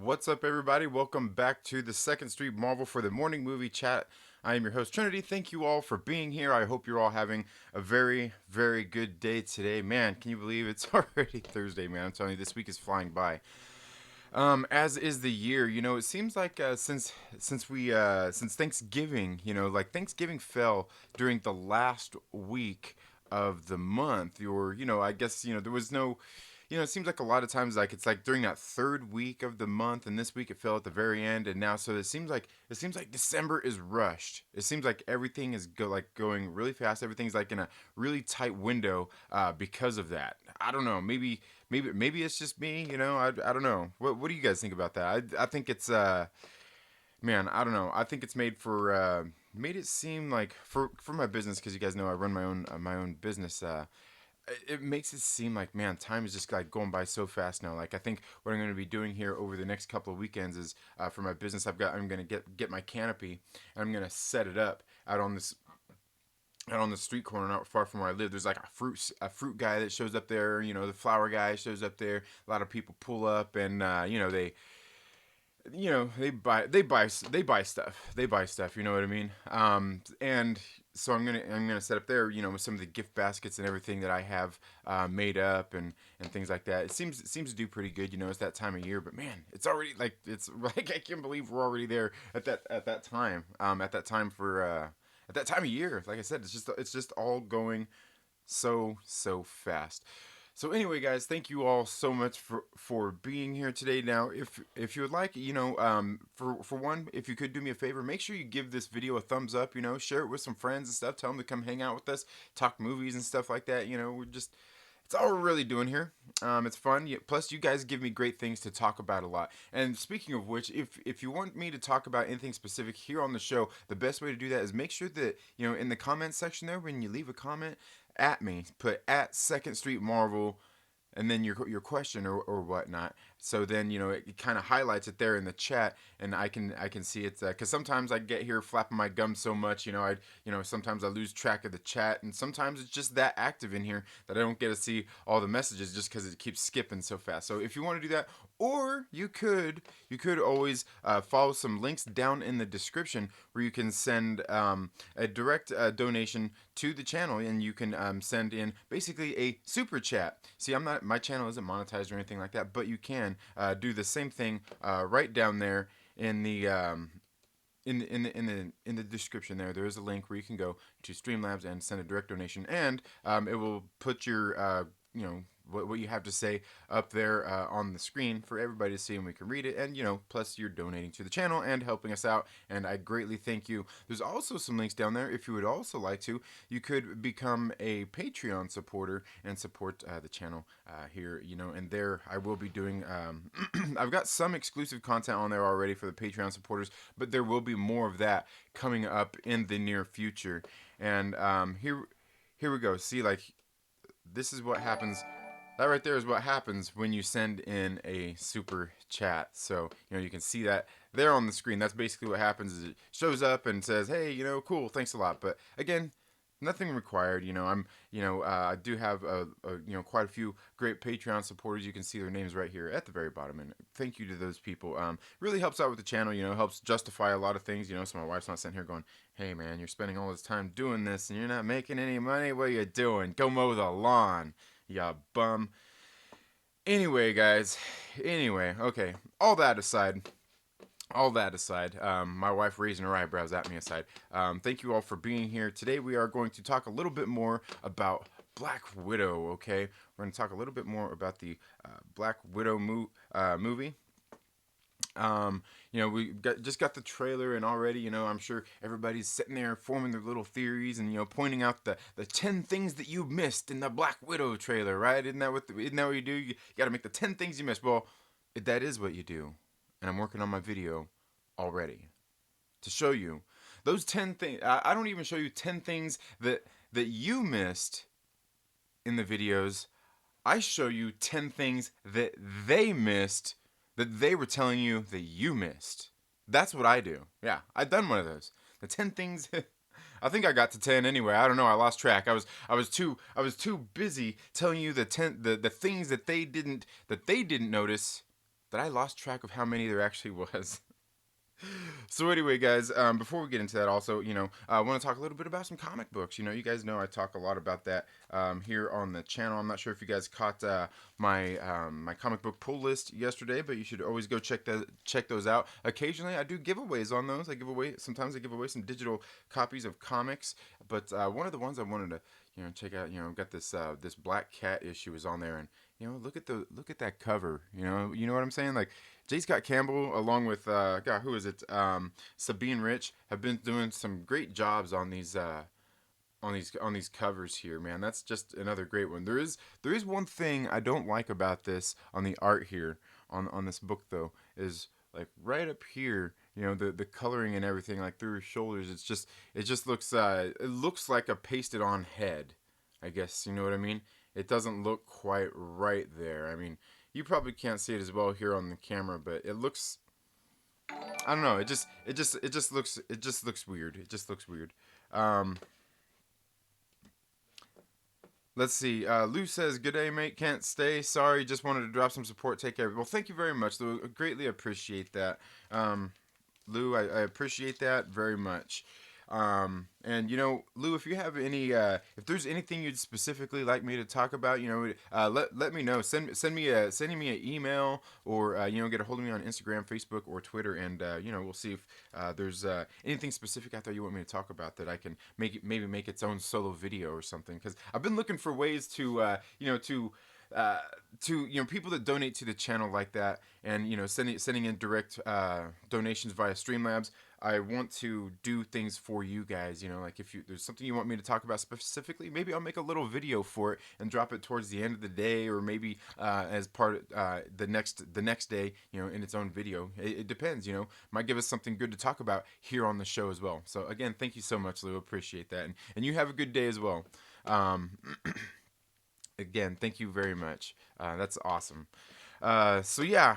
What's up, everybody? Welcome back to the Second Street Marvel for the morning movie chat. I am your host, Trinity. Thank you all for being here. I hope you're all having a very, very good day today. Man, can you believe it's already Thursday, man? I'm telling you, this week is flying by. As is the year. It seems like since Thanksgiving, like Thanksgiving fell during the last week of the month, or I guess there was no. It seems like a lot of times, like it's like during that third week of the month, and this week it fell at the very end, and now so it seems like December is rushed. It seems like everything is going really fast. Everything's like in a really tight window because of that. I don't know. Maybe it's just me. I don't know. What do you guys think about that? I think it's man. I don't know. I think it's made it seem like for my business, because you guys know I run my own business. It makes it seem like, man, time is just like going by so fast now. Like, I think what I'm going to be doing here over the next couple of weekends is for my business. I'm going to get my canopy, and I'm going to set it up out on the street corner not far from where I live. There's like a fruit guy that shows up there. The flower guy shows up there. A lot of people pull up, and they buy stuff. They buy stuff. You know what I mean? And so I'm gonna set up there. With some of the gift baskets and everything that I have made up, and things like that. It seems to do pretty good. It's that time of year, but man, it's already like it's like I can't believe we're already there at that time. At that time of year. Like I said, it's just all going so fast. So anyway, guys, thank you all so much for being here today. Now, if you would like, for one, if you could do me a favor, make sure you give this video a thumbs up. Share it with some friends and stuff. Tell them to come hang out with us, talk movies and stuff like that. It's all we're really doing here. It's fun. Plus, you guys give me great things to talk about a lot. And speaking of which, if you want me to talk about anything specific here on the show, the best way to do that is make sure that in the comment section there, when you leave a comment, at me, put at Second Street Marvel, and then your question or whatnot. So then it kind of highlights it there in the chat, and I can see it because sometimes I get here flapping my gums so much. Sometimes I lose track of the chat, and sometimes it's just that active in here that I don't get to see all the messages just because it keeps skipping so fast. So if you want to do that, or you could always follow some links down in the description where you can send a direct donation to the channel, and you can send in basically a super chat. See, my channel isn't monetized or anything like that, but you can do the same thing right down there in the in the description there. There is a link where you can go to Streamlabs and send a direct donation, and it will put your what you have to say up there on the screen for everybody to see, and we can read it. And plus you're donating to the channel and helping us out, and I greatly thank you. There's also some links down there if you would also like to. You could become a Patreon supporter and support the channel here. And there I will be doing. I've got some exclusive content on there already for the Patreon supporters, but there will be more of that coming up in the near future. And here we go. See, like, this is what happens. That right there is what happens when you send in a super chat. So you can see that there on the screen. That's basically what happens. Is it shows up and says, "Hey, cool, thanks a lot." But again, nothing required. I do have quite a few great Patreon supporters. You can see their names right here at the very bottom, and thank you to those people. Really helps out with the channel. Helps justify a lot of things. So my wife's not sitting here going, "Hey, man, you're spending all this time doing this and you're not making any money. What are you doing? Go mow the lawn, ya bum." Anyway, guys. Anyway, okay. All that aside, my wife raising her eyebrows at me aside, thank you all for being here. Today we are going to talk a little bit more about Black Widow, okay? We're going to talk a little bit more about the Black Widow movie. Just got the trailer, and already, I'm sure everybody's sitting there forming their little theories and, pointing out the 10 things that you missed in the Black Widow trailer, right? Isn't that what you do? You got to make the 10 things you missed. Well, that is what you do. And I'm working on my video already to show you those 10 things. I don't even show you 10 things that you missed in the videos. I show you 10 things that they missed that they were telling you that you missed. That's what I do. Yeah, I've done one of those. The 10 things. I think I got to 10 anyway. I don't know. I lost track. I was too busy telling you the things that they didn't notice that I lost track of how many there actually was. So anyway, guys, before we get into that, also, I want to talk a little bit about some comic books. You guys know I talk a lot about that here on the channel. I'm not sure if you guys caught my comic book pull list yesterday, but you should always go check those out. Occasionally, I do giveaways on those. Sometimes I give away some digital copies of comics, but one of the ones I wanted to check out, got this Black Cat issue is on there, and look at that cover. You know what I'm saying? Like, J. Scott Campbell, along with God, who is it? Sabine Rich, have been doing some great jobs on these covers here, man. That's just another great one. There is one thing I don't like about this on the art here on this book though, is like right up here, the coloring and everything, like through his shoulders. It looks like a pasted on head. I guess you know what I mean. It doesn't look quite right there. I mean, you probably can't see it as well here on the camera, but it looks. I don't know. It just looks weird. It just looks weird. Um, let's see. Lou says, "Good day, mate. Can't stay. Sorry. Just wanted to drop some support. Take care." Well, thank you very much, Lou. I greatly appreciate that. Lou, I appreciate that very much. And Lou, if you have if there's anything you'd specifically like me to talk about, let me know. Sending me an email, or get a hold of me on Instagram, Facebook, or Twitter, and we'll see if there's anything specific out there you want me to talk about that I can maybe make its own solo video or something. Because I've been looking for ways to people that donate to the channel like that, and sending in direct donations via Streamlabs. I want to do things for you guys. Like if there's something you want me to talk about specifically, maybe I'll make a little video for it and drop it towards the end of the day, or maybe as part of the next day, in its own video. It depends. Might give us something good to talk about here on the show as well. So again, thank you so much, Lou. Appreciate that, and you have a good day as well. Again, thank you very much. That's awesome. So yeah,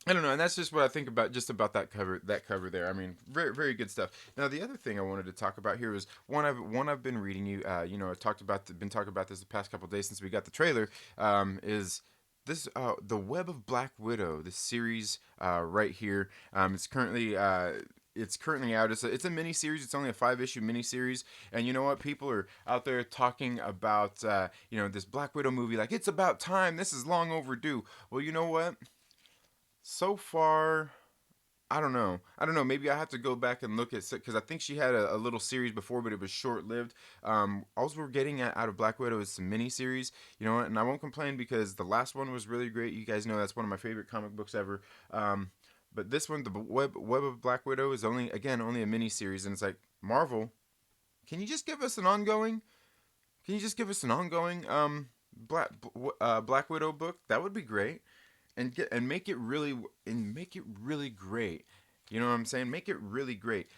I don't know, and that's just what I think about that cover there. I mean, very very good stuff. Now the other thing I wanted to talk about here is one I've been reading. Been talking about this the past couple of days since we got the trailer. Is this the Web of Black Widow? This series right here. It's currently out. It's a mini series. It's only a 5-issue mini series, and you know what? People are out there talking about this Black Widow movie like it's about time. This is long overdue. Well, you know what? So far, I don't know. Maybe I have to go back and look at, because I think she had a little series before, but it was short lived. All we're getting out of Black Widow is some mini series. You know what? And I won't complain because the last one was really great. You guys know that's one of my favorite comic books ever. But this one, the Web of Black Widow, is only a mini series, and it's like, Marvel, can you just give us an ongoing? Can you just give us an ongoing Black Widow book? That would be great, and make it really great. You know what I'm saying? Make it really great.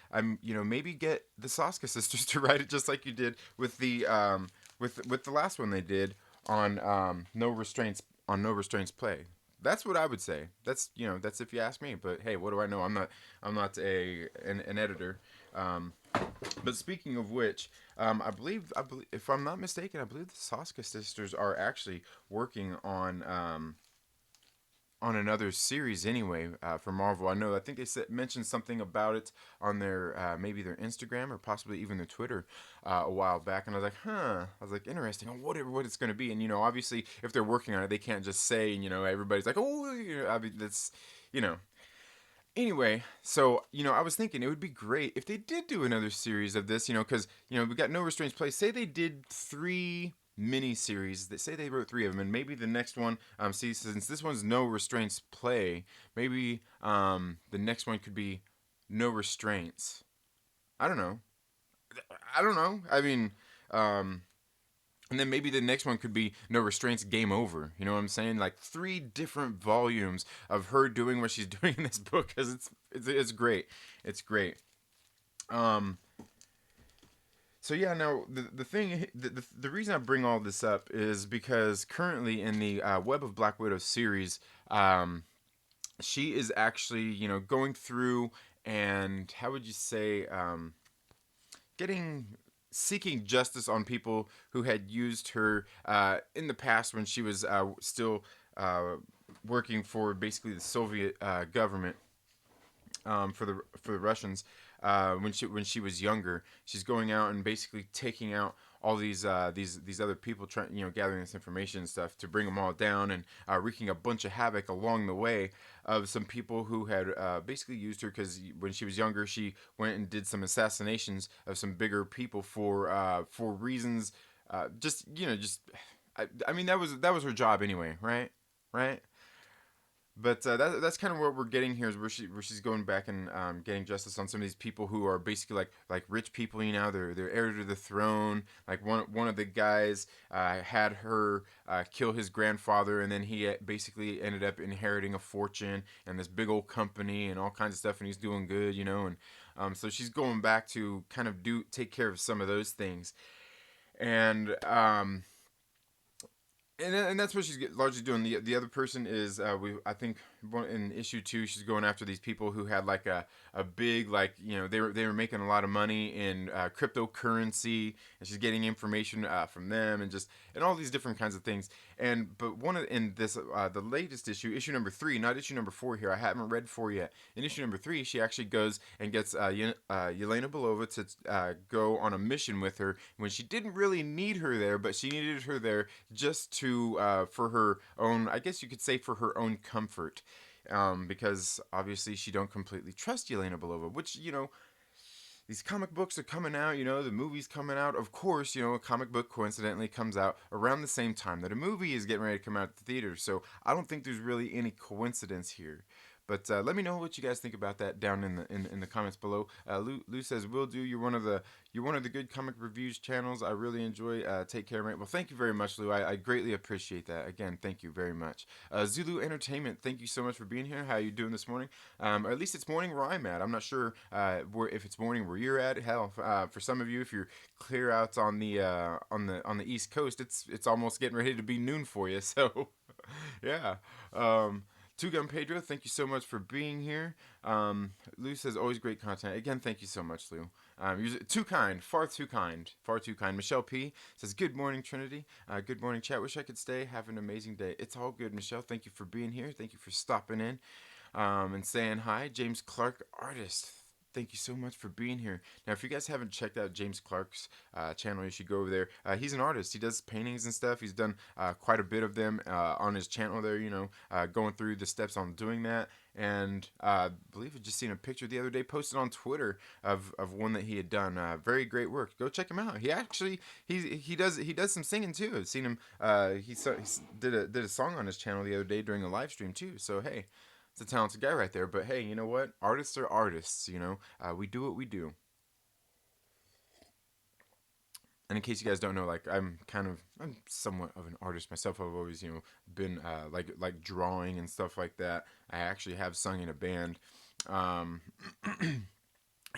Maybe get the Saska sisters to write it just like you did with the with the last one they did on No Restraints Play. That's what I would say. That's if you ask me. But hey, what do I know? I'm not an editor. But speaking of which, I believe, if I'm not mistaken, I believe the Saska sisters are actually working on another series anyway, for Marvel. I think they mentioned something about it on their maybe their Instagram or possibly even their Twitter a while back, and I was like, huh. I was like, interesting. I wonder what it's going to be. And obviously, if they're working on it, they can't just say, everybody's like, oh, I mean, that's, you know. Anyway, so I was thinking it would be great if they did do another series of this, because we got No Restraints Play. Say they did 3 mini-series. Say they wrote 3 of them, and maybe the next one, since this one's No Restraints Play, maybe the next one could be No Restraints. I don't know. I mean, and then maybe the next one could be No Restraints, Game Over. You know what I'm saying? Like 3 different volumes of her doing what she's doing in this book, because it's great. It's great. Um, so yeah, now the reason I bring all this up is because currently in the Web of Black Widow series, she is actually going through, and how would you say, getting seeking justice on people who had used her in the past when she was still working for basically the Soviet government, for the Russians, when she was younger. She's going out and basically taking out all these other people, trying, gathering this information and stuff to bring them all down, and wreaking a bunch of havoc along the way of some people who had basically used her, because when she was younger she went and did some assassinations of some bigger people for reasons, just I mean that was her job anyway, right? Right. But that's kind of what we're getting here, is where she's going back and getting justice on some of these people who are basically like rich people. They're heir to the throne. Like one of the guys had her kill his grandfather, and then he basically ended up inheriting a fortune and this big old company and all kinds of stuff, and he's doing good, and so she's going back to kind of do take care of some of those things, and and that's what she's largely doing. The other person is I think in issue 2 she's going after these people who had like a big, like, they were making a lot of money in cryptocurrency, and she's getting information from them, and all these different kinds of things. And but one of in this the latest issue number 3, not issue number 4 here, I haven't read 4 yet. In issue number 3 she actually goes and gets Yelena Belova to go on a mission with her when she didn't really need her there, but she needed her there just to for her own, I guess you could say, for her own comfort, because obviously she don't completely trust Yelena Belova, which, these comic books are coming out, the movie's coming out. Of course, a comic book coincidentally comes out around the same time that a movie is getting ready to come out at the theater. So I don't think there's really any coincidence here. But let me know what you guys think about that down in the comments below. Lou says, "Will do. You're one of the good comic reviews channels. I really enjoy. Take care, mate." Well, thank you very much, Lou. I greatly appreciate that. Again, thank you very much. Zulu Entertainment, thank you so much for being here. How you doing this morning? Or at least it's morning where I'm at. I'm not sure if it's morning where you're at. Hell, for some of you, if you're clear out on the East Coast, it's almost getting ready to be noon for you. So, yeah. Two Gun Pedro, thank you so much for being here. Lou says, always great content. Again, thank you so much, Lou. You're too kind, far too kind, far too kind. Michelle P says, good morning, Trinity. Good morning, chat. Wish I could stay. Have an amazing day. It's all good, Michelle. Thank you for being here. Thank you for stopping in and saying hi. James Clark, artist. Thank you so much for being here. Now, if you guys haven't checked out James Clark's channel, you should go over there. He's an artist. He does paintings and stuff. He's done quite a bit of them on his channel there, going through the steps on doing that. And I believe I just seen a picture the other day posted on Twitter of one that he had done. Very great work. Go check him out. He actually he does some singing too. I've seen him. He did a song on his channel the other day during a live stream too. So hey, it's a talented guy right there. But hey, you know what? Artists are artists. We do what we do. And in case you guys don't know, like I'm somewhat of an artist myself. I've always been like drawing and stuff like that. I actually have sung in a band, um,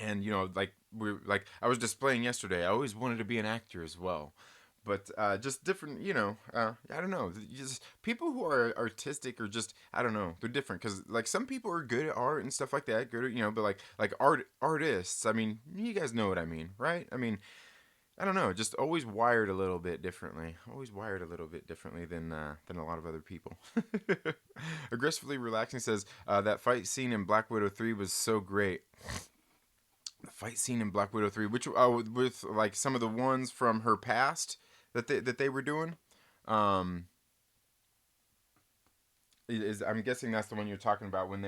and like I was displaying yesterday. I always wanted to be an actor as well. But just different, I don't know. Just people who are artistic are just, I don't know. They're different because like some people are good at art and stuff like that. Good at, but like artists. I mean, you guys know what I mean, right? I mean, I don't know, just always wired a little bit differently. Always wired a little bit differently than a lot of other people. Aggressively relaxing says that fight scene in Black Widow 3 was so great. The fight scene in Black Widow 3, which with like some of the ones from her past that they were doing. Um, I'm guessing that's the one you're talking about when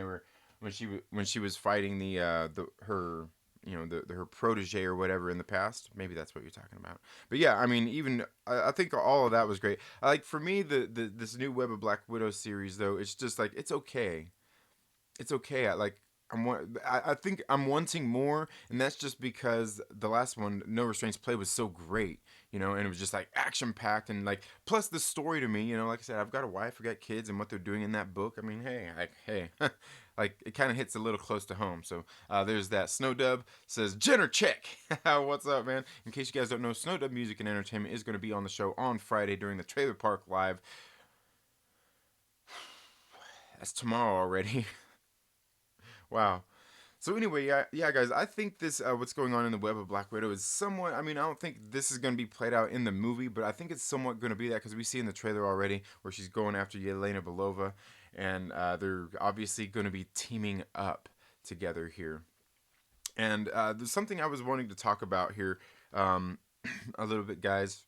she was fighting the her her protege or whatever in the past. Maybe that's what you're talking about. But yeah, I mean, even I think all of that was great. Like for me, the this new Web of Black Widow series though, it's just like it's okay. It's okay. I think I'm wanting more, and that's just because the last one, No Restraints Play, was so great, and it was just like action packed, and like plus the story to me, like I said, I've got a wife, I've got kids, and what they're doing in that book. I mean, hey, like it kind of hits a little close to home. So there's that. Snow Dub says Jenner check. What's up, man? In case you guys don't know, Snow Dub Music and Entertainment is going to be on the show on Friday during the Trailer Park Live. That's tomorrow already. Wow. So anyway, yeah, guys, I think this what's going on in the Web of Black Widow is somewhat. I mean, I don't think this is going to be played out in the movie, but I think it's somewhat going to be that because we see in the trailer already where she's going after Yelena Belova, and they're obviously going to be teaming up together here. And there's something I was wanting to talk about here um, a little bit, guys.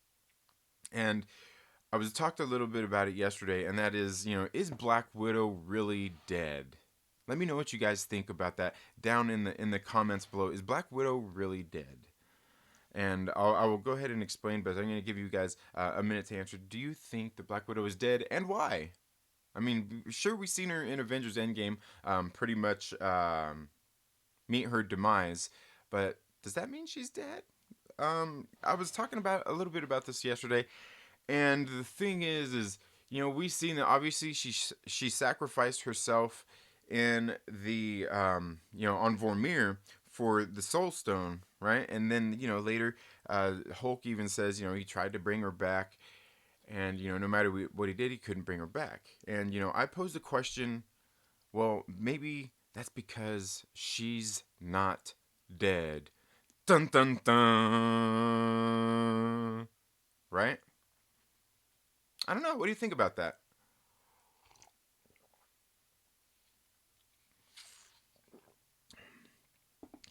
And I was talked a little bit about it yesterday, and that is, is Black Widow really dead? Let me know what you guys think about that down in the comments below. Is Black Widow really dead? And I will go ahead and explain, but I'm going to give you guys a minute to answer. Do you think the Black Widow is dead, and why? I mean, sure, we've seen her in Avengers Endgame pretty much meet her demise, but does that mean she's dead? I was talking about a little bit about this yesterday, and the thing is we've seen that obviously she sacrificed herself in the on Vormir for the Soul Stone, right? And then later, Hulk even says he tried to bring her back, and no matter what he did, he couldn't bring her back. And I posed a question. Well, maybe that's because she's not dead. Dun dun dun. Right? I don't know. What do you think about that?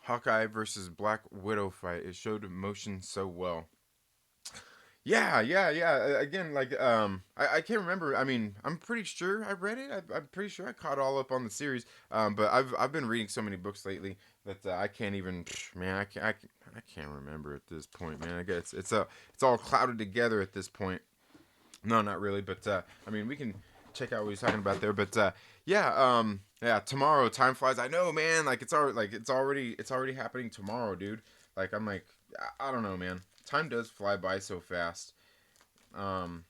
Hawkeye versus Black Widow fight. It showed emotion so well. Yeah, yeah, yeah. Again, like I can't remember. I mean, I'm pretty sure I read it. I'm pretty sure I caught all up on the series. But I've been reading so many books lately that I can't even. Man, I can't remember at this point, man. I guess it's all clouded together at this point. No, not really. But I mean, we can check out what he's talking about there. But yeah, yeah. Tomorrow, time flies. I know, man. Like it's already happening tomorrow, dude. Like I'm like I don't know, man. Time does fly by so fast. Um,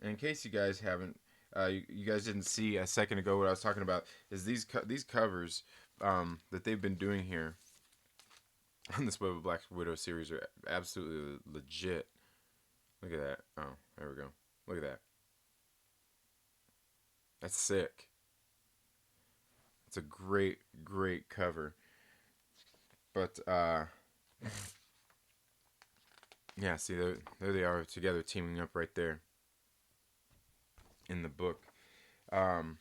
and in case you guys haven't, you guys didn't see a second ago what I was talking about is these covers that they've been doing here on this Web of Black Widow series are absolutely legit. Look at that. Oh, there we go. Look at that. That's sick. It's a great, great cover. But yeah, see there they are together teaming up right there in the book. Um,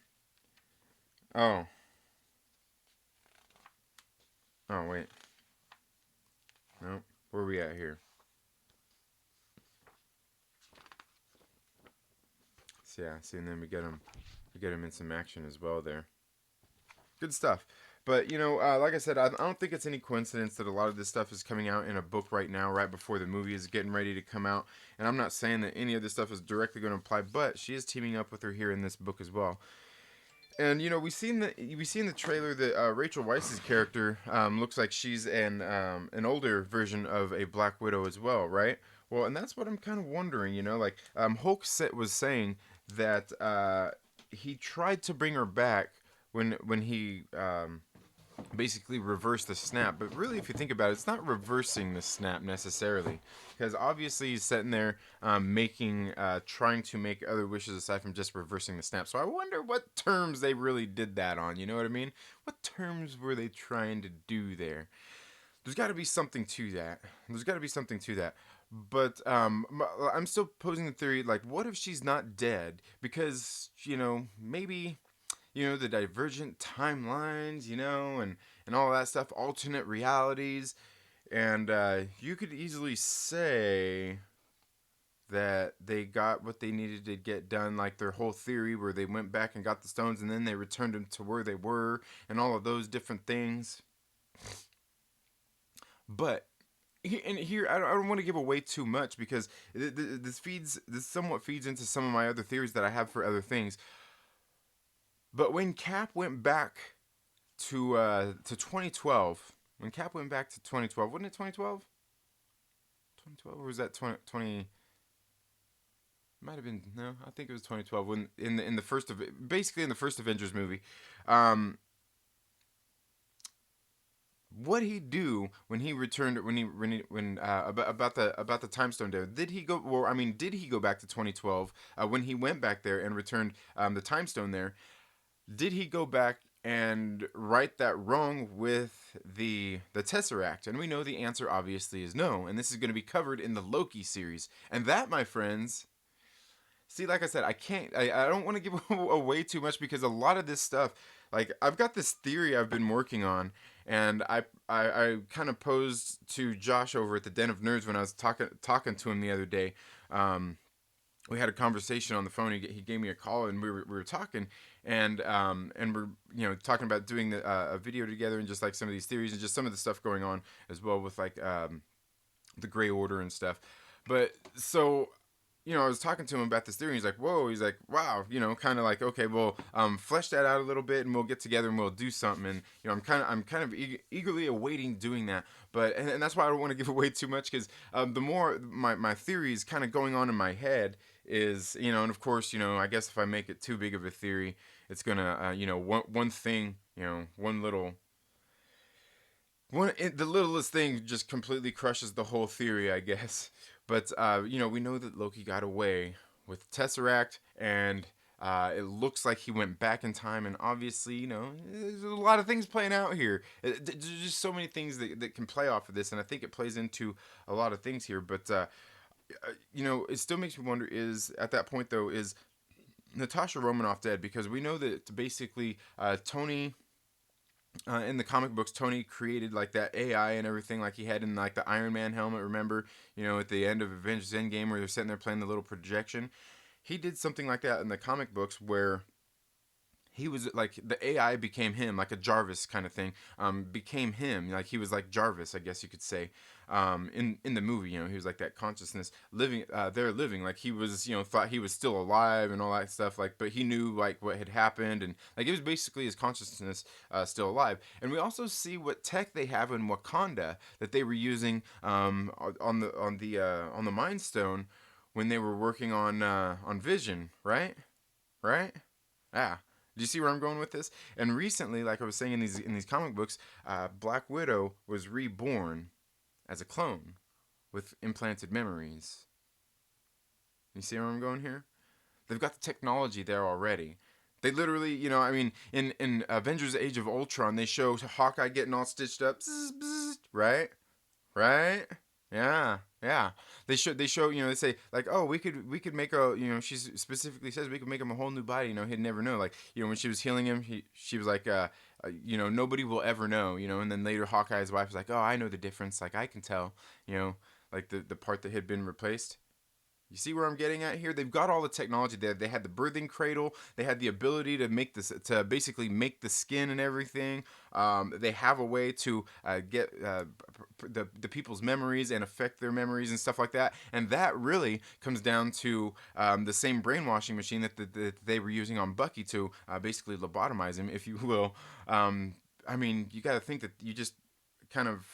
oh, oh wait, no, where are we at here? So yeah, see, and then we get him in some action as well there. Good stuff. But like I said, I don't think it's any coincidence that a lot of this stuff is coming out in a book right now, right before the movie is getting ready to come out. And I'm not saying that any of this stuff is directly going to apply, but she is teaming up with her here in this book as well. And we seen the trailer that Rachel Weisz's character looks like she's an older version of a Black Widow as well, right? Well, and that's what I'm kind of wondering. Like Hulk was saying that he tried to bring her back when he basically reverse the snap. But really, if you think about it, it's not reversing the snap necessarily, because obviously he's sitting there trying to make other wishes aside from just reversing the snap. So I wonder what terms they really did that on. You know what I mean? What terms were they trying to do there? There's got to be something to that. There's got to be something to that. But I'm still posing the theory, like, what if she's not dead? Because maybe the divergent timelines, and all that stuff, alternate realities, and you could easily say that they got what they needed to get done, like their whole theory where they went back and got the stones and then they returned them to where they were, and all of those different things. But and here I don't want to give away too much because this somewhat feeds into some of my other theories that I have for other things. But when Cap went back to 2012, when Cap went back to 2012, wasn't it 2012? 2012 or was that 20? Might have been, no. I think it was 2012 when in the first of basically in the first Avengers movie. What he do when he returned when about the time stone there? Did he go? Well, I mean, did he go back to 2012 when he went back there and returned the time stone there? Did he go back and right that wrong with the Tesseract? And we know the answer obviously is no. And this is going to be covered in the Loki series. And that, my friends, See, like I said, I can't. I don't want to give away too much because a lot of this stuff, like I've got this theory I've been working on, and I kind of posed to Josh over at the Den of Nerds when I was talking to him the other day. Um, we had a conversation on the phone. He gave me a call, and we were talking, and we're talking about doing a video together, and just like some of these theories and just some of the stuff going on as well with like the Gray Order and stuff. But so I was talking to him about this theory. He's like, "Whoa!" He's like, "Wow!" Kind of like, "Okay, well, flesh that out a little bit, and we'll get together and we'll do something." And I'm kind of eagerly awaiting doing that. But and that's why I don't want to give away too much because the more my theory is kind of going on in my head is and of course I guess if I make it too big of a theory, it's gonna one thing one little the littlest thing just completely crushes the whole theory, I guess. But we know that Loki got away with Tesseract, and it looks like he went back in time. And obviously, there's a lot of things playing out here. There's just so many things that can play off of this, and I think it plays into a lot of things here. But it still makes me wonder: is at that point though, is Natasha Romanoff dead? Because we know that basically Tony in the comic books, Tony created like that AI and everything, like he had in like the Iron Man helmet. Remember, at the end of Avengers Endgame, where they're sitting there playing the little projection. He did something like that in the comic books, where he was like the AI became him, like a Jarvis kind of thing. Became him, like he was like Jarvis, I guess you could say. In the movie, he was like that consciousness living, there living, like he was, thought he was still alive and all that stuff. Like, but he knew like what had happened, and like it was basically his consciousness still alive. And we also see what tech they have in Wakanda that they were using on the Mind Stone when they were working on Vision, right? Right? Ah. Do you see where I'm going with this? And recently, like I was saying in these comic books, Black Widow was reborn as a clone with implanted memories. You see where I'm going here? They've got the technology there already. They literally, I mean, in Avengers: Age of Ultron, they show Hawkeye getting all stitched up, bzz, bzz, right? Right? Yeah, yeah. They show they say like, oh, we could make a she specifically says we could make him a whole new body. He'd never know. Like when she was healing him, she was like nobody will ever know. And then later Hawkeye's wife was like, oh, I know the difference. Like I can tell. Like the part that had been replaced. You see where I'm getting at here? They've got all the technology there. They had the birthing cradle. They had the ability to make this, to basically make the skin and everything. They have a way to get the people's memories and affect their memories and stuff like that. And that really comes down to the same brainwashing machine that they were using on Bucky to basically lobotomize him, if you will. I mean, you got to think that you just kind of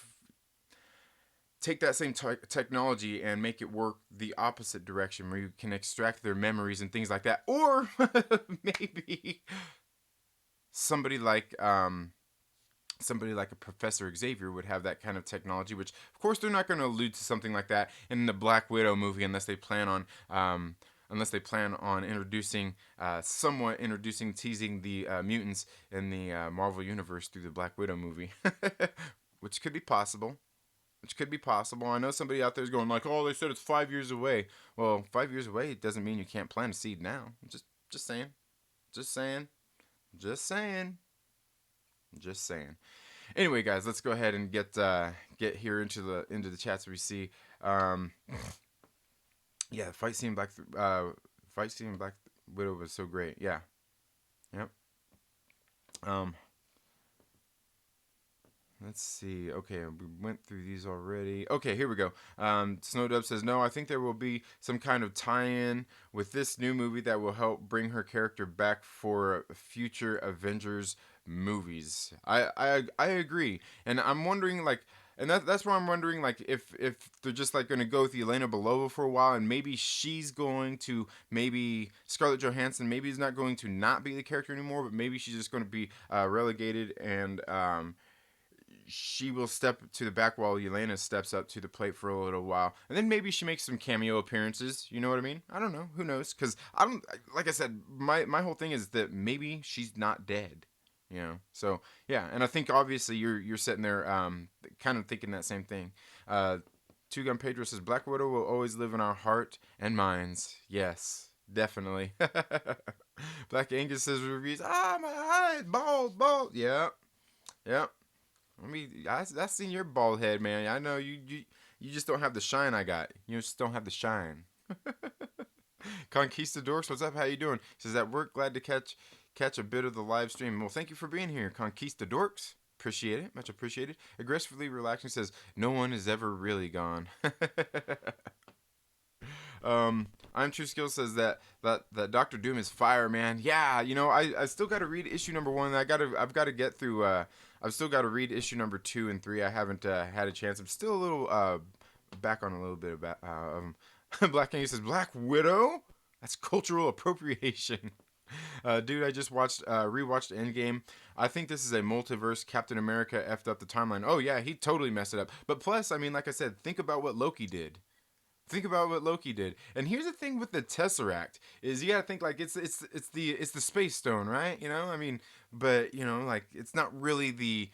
take that same technology and make it work the opposite direction, where you can extract their memories and things like that. Or maybe somebody like a Professor Xavier would have that kind of technology, which of course they're not going to allude to something like that in the Black Widow movie unless they plan on teasing the mutants in the Marvel universe through the Black Widow movie, which could be possible. Which could be possible. I know somebody out there is going like, "Oh, they said it's 5 years away." Well, 5 years away doesn't mean you can't plant a seed now. Just saying, just saying, just saying, just saying. Anyway, guys, let's go ahead and get here into the chats we see. Um, yeah, fight scene Black Widow was so great. Yeah, yep. Um, Let's see. Okay, we went through these already. Okay, here we go. Snowdub says, no, I think there will be some kind of tie-in with this new movie that will help bring her character back for future Avengers movies. I agree. And I'm wondering, like, and that's why I'm wondering, like, if they're just, like, going to go with Elena Belova for a while, and maybe she's going to, maybe Scarlett Johansson maybe is not going to not be the character anymore, but maybe she's just going to be relegated, and she will step to the back while Yelena steps up to the plate for a little while, and then maybe she makes some cameo appearances. You know what I mean? I don't know. Who knows? Because I don't. Like I said, my whole thing is that maybe she's not dead. So yeah, and I think obviously you're sitting there, kind of thinking that same thing. Two Gun Pedro says Black Widow will always live in our heart and minds. Yes, Definitely. Black Angus says reviews. Ah, my eyes, bald, bald. Yeah, yeah. I seen your bald head, man. I know you just don't have the shine I got. You just don't have the shine. Conquistadorks, what's up? How you doing? He says at work, glad to catch a bit of the live stream. Well, thank you for being here, Conquistadorks. Appreciate it, much appreciated. Aggressively relaxing says no one is ever really gone. I'm True Skill says that Doctor Doom is fire, man. Yeah, I still got to read issue number one. I've got to get through. I've still got to read issue number 2 and 3. I haven't had a chance. I'm still a little back on a little bit about. Black King says Black Widow. That's cultural appropriation. Dude, I just rewatched Endgame. I think this is a multiverse. Captain America effed up the timeline. Oh yeah, he totally messed it up. But plus, I mean, like I said, think about what Loki did. Think about what Loki did. And here's the thing with the Tesseract is you got to think like it's the space stone, right? I mean, but like it's not really the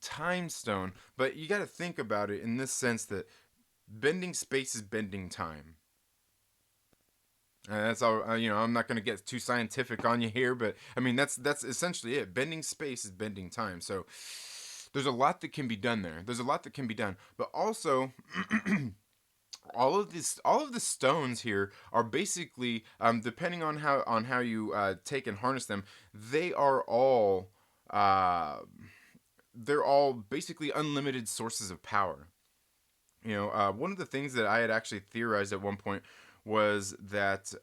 time stone, but you got to think about it in this sense that bending space is bending time. That's all. I'm not going to get too scientific on you here, but I mean that's essentially it. Bending space is bending time. So there's a lot that can be done there. There's a lot that can be done, but also all of the stones here are basically depending on how you take and harness them, they are all uh, they're all basically unlimited sources of power. One of the things that I had actually theorized at one point was that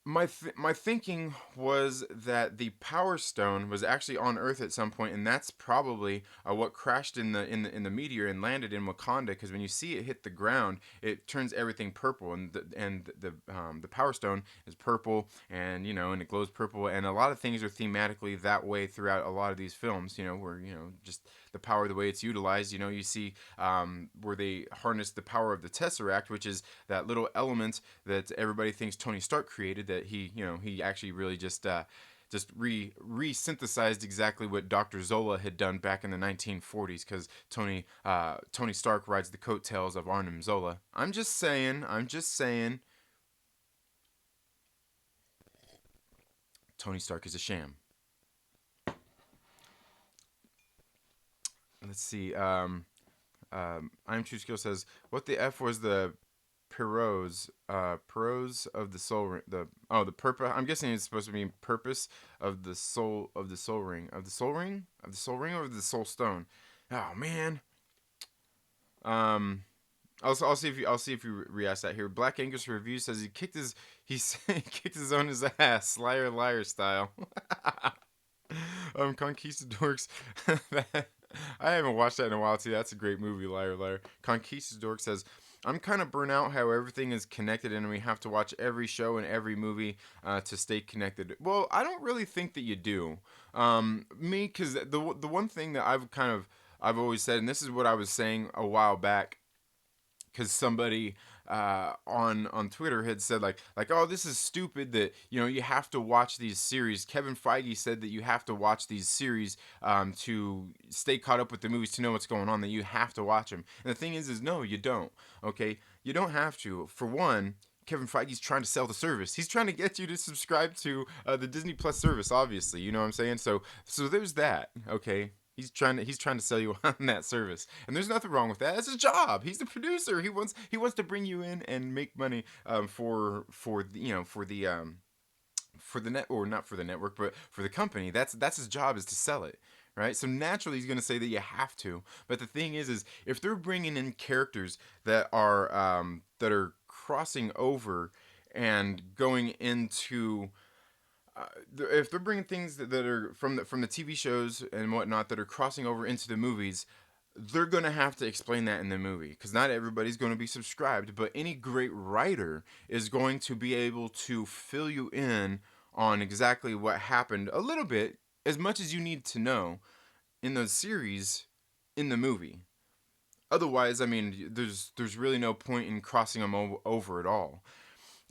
my thinking was that the Power Stone was actually on Earth at some point, and that's probably what crashed in the meteor and landed in Wakanda. Because when you see it hit the ground, it turns everything purple, and the Power Stone is purple, and it glows purple, and a lot of things are thematically that way throughout a lot of these films. Where just the power, the way it's utilized. You see where they harness the power of the Tesseract, which is that little element that everybody thinks Tony Stark created. That he actually really just re-synthesized exactly what Dr. Zola had done back in the 1940s, because Tony Stark rides the coattails of Arnim Zola. I'm just saying. Tony Stark is a sham. Let's see. I'm True Skill says, what the F was the Perose of the soul ring, the purpose. I'm guessing it's supposed to mean purpose of the soul ring, or the soul stone. Oh man. I'll see if you re-ask that here. Black Angus review says he kicked his own his ass, liar style. Conquistadors. I haven't watched that in a while too. That's a great movie, Liar. Conquistador says, I'm kind of burnt out how everything is connected and we have to watch every show and every movie to stay connected. Well, I don't really think that you do. Because the one thing that I've always said, and this is what I was saying a while back, because somebody on Twitter had said like oh, this is stupid that you have to watch these series. Kevin Feige said that you have to watch these series to stay caught up with the movies, to know what's going on, that you have to watch them. And the thing is no, you don't. Okay, you don't have to. For one, Kevin Feige's trying to sell the service. He's trying to get you to subscribe to the Disney Plus service, obviously. You know what I'm saying? So there's that. Okay. He's trying to sell you on that service, and there's nothing wrong with that. That's his job. He's the producer. He wants to bring you in and make money for the net, or not for the network, but for the company. That's his job, is to sell it. Right, so naturally he's gonna say that you have to. But the thing is if they're bringing in characters that are crossing over and going into if they're bringing things that are from the TV shows and whatnot that are crossing over into the movies, they're gonna have to explain that in the movie, because not everybody's going to be subscribed. But any great writer is going to be able to fill you in on exactly what happened a little bit, as much as you need to know in the series, in the movie. Otherwise, I mean, there's really no point in crossing them over at all.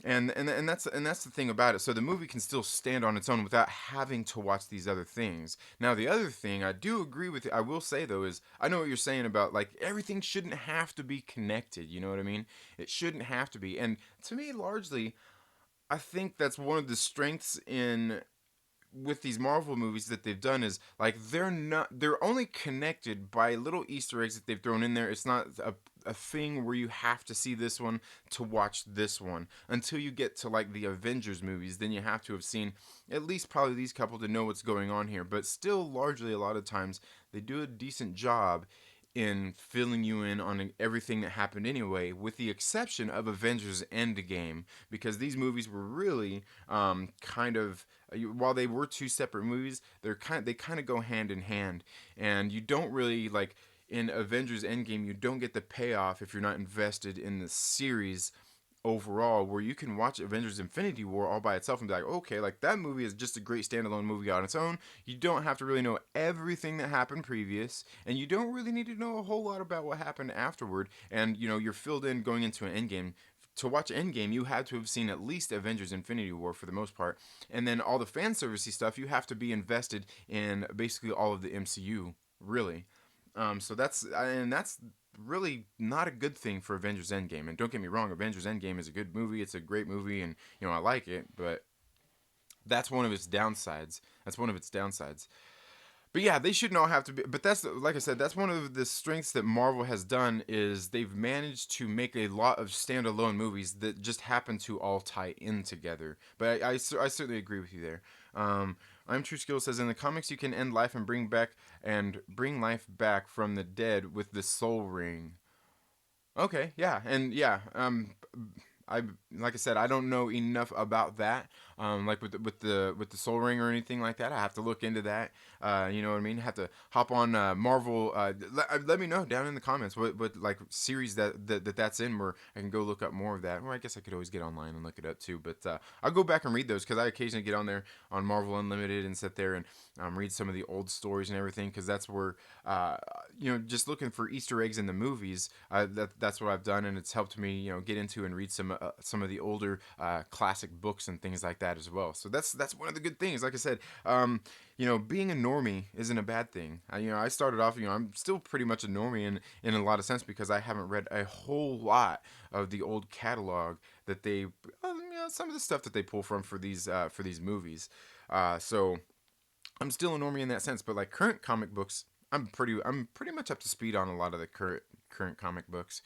And that's the thing about it. So the movie can still stand on its own without having to watch these other things. Now the other thing I do agree with, I will say though, is I know what you're saying about like everything shouldn't have to be connected. You know what I mean? It shouldn't have to be. And to me, largely, I think that's one of the strengths in with these Marvel movies that they've done is like they're only connected by little Easter eggs that they've thrown in there. It's not a thing where you have to see this one to watch this one until you get to like the Avengers movies. Then you have to have seen at least probably these couple to know what's going on here. But still, largely a lot of times they do a decent job in filling you in on everything that happened anyway, with the exception of Avengers Endgame, because these movies were really kind of while they were two separate movies, they kind of go hand in hand, and you don't really like in Avengers Endgame, you don't get the payoff if you're not invested in the series overall, where you can watch Avengers Infinity War all by itself and be like, okay, like that movie is just a great standalone movie on its own. You don't have to really know everything that happened previous, and you don't really need to know a whole lot about what happened afterward. And you're filled in going into an Endgame. To watch Endgame, you had to have seen at least Avengers Infinity War for the most part. And then all the fan servicey stuff, you have to be invested in basically all of the MCU, really. So that's really not a good thing for Avengers Endgame. And don't get me wrong, Avengers Endgame is a good movie. It's a great movie, and I like it. But that's one of its downsides. That's one of its downsides. But yeah, they shouldn't all have to be. But that's like I said, that's one of the strengths that Marvel has done is they've managed to make a lot of standalone movies that just happen to all tie in together. But I certainly agree with you there. I'm True Skill says in the comics you can end life and bring life back from the dead with the Soul Ring. Okay, yeah, and yeah, I like I said, I don't know enough about that. Like with the Soul Ring or anything like that. I have to look into that. You know what I mean? Have to hop on Marvel. Let me know down in the comments what like series that's in where I can go look up more of that. Or I guess I could always get online and look it up too. But I'll go back and read those because I occasionally get on there on Marvel Unlimited and sit there and read some of the old stories and everything because that's where just looking for Easter eggs in the movies. That's what I've done, and it's helped me get into and read some of the older classic books and things like that as well. So that's one of the good things. Like I said, being a normie isn't a bad thing. I started off, I'm still pretty much a normie in a lot of sense because I haven't read a whole lot of the old catalog that they, some of the stuff that they pull from for these movies. So I'm still a normie in that sense, but like current comic books, I'm pretty much up to speed on a lot of the current comic books,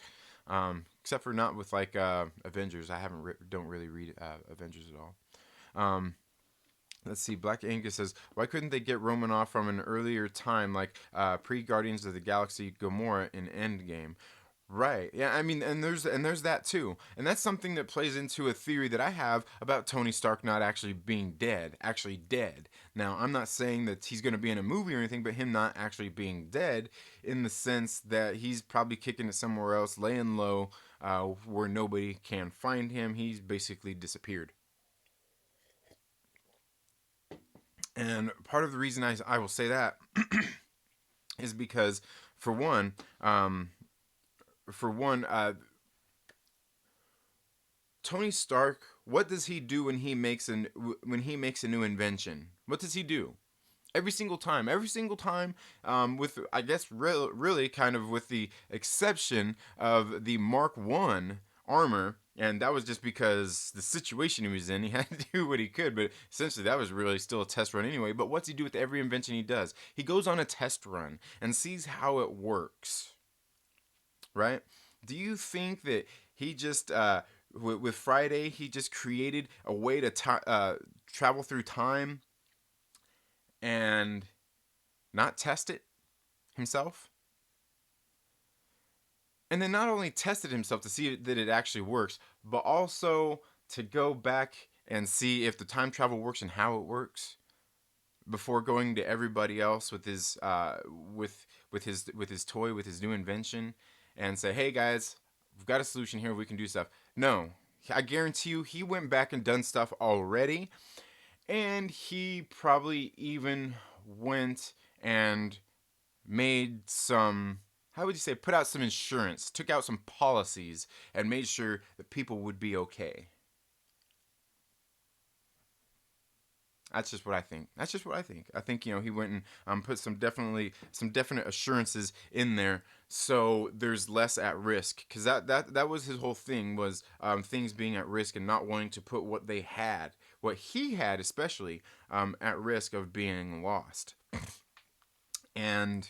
except for not with like Avengers. I don't really read Avengers at all. Um, let's see. Black Angus says, why couldn't they get Romanoff from an earlier time, like pre Guardians of the Galaxy Gamora in Endgame? Right. Yeah, I mean, and there's that too. And that's something that plays into a theory that I have about Tony Stark not actually being dead, actually dead. Now, I'm not saying that he's going to be in a movie or anything, but him not actually being dead in the sense that he's probably kicking it somewhere else, laying low, where nobody can find him. He's basically disappeared. And part of the reason I will say that is because, for one, um, for one, Tony Stark, what does he do when he makes a new invention? What does he do? Every single time, with I guess really kind of with the exception of the Mark 1 armor, and that was just because the situation he was in. He had to do what he could, but essentially that was really still a test run anyway. But what's he do with every invention he does? He goes on a test run and sees how it works, right? Do you think that he just with Friday he just created a way to travel through time and not test it himself? And then not only tested himself to see that it actually works, but also to go back and see if the time travel works and how it works before going to everybody else with his with his toy, with his new invention, and say, "Hey guys, we've got a solution here. We can do stuff." No, I guarantee you, he went back and done stuff already, and he probably even went and made some, how would you say, put out some insurance, took out some policies, and made sure that people would be okay. That's just what I think. That's just what I think. I think he went and put some definite assurances in there, so there's less at risk. Because that was his whole thing, was things being at risk and not wanting to put what he had especially, at risk of being lost. And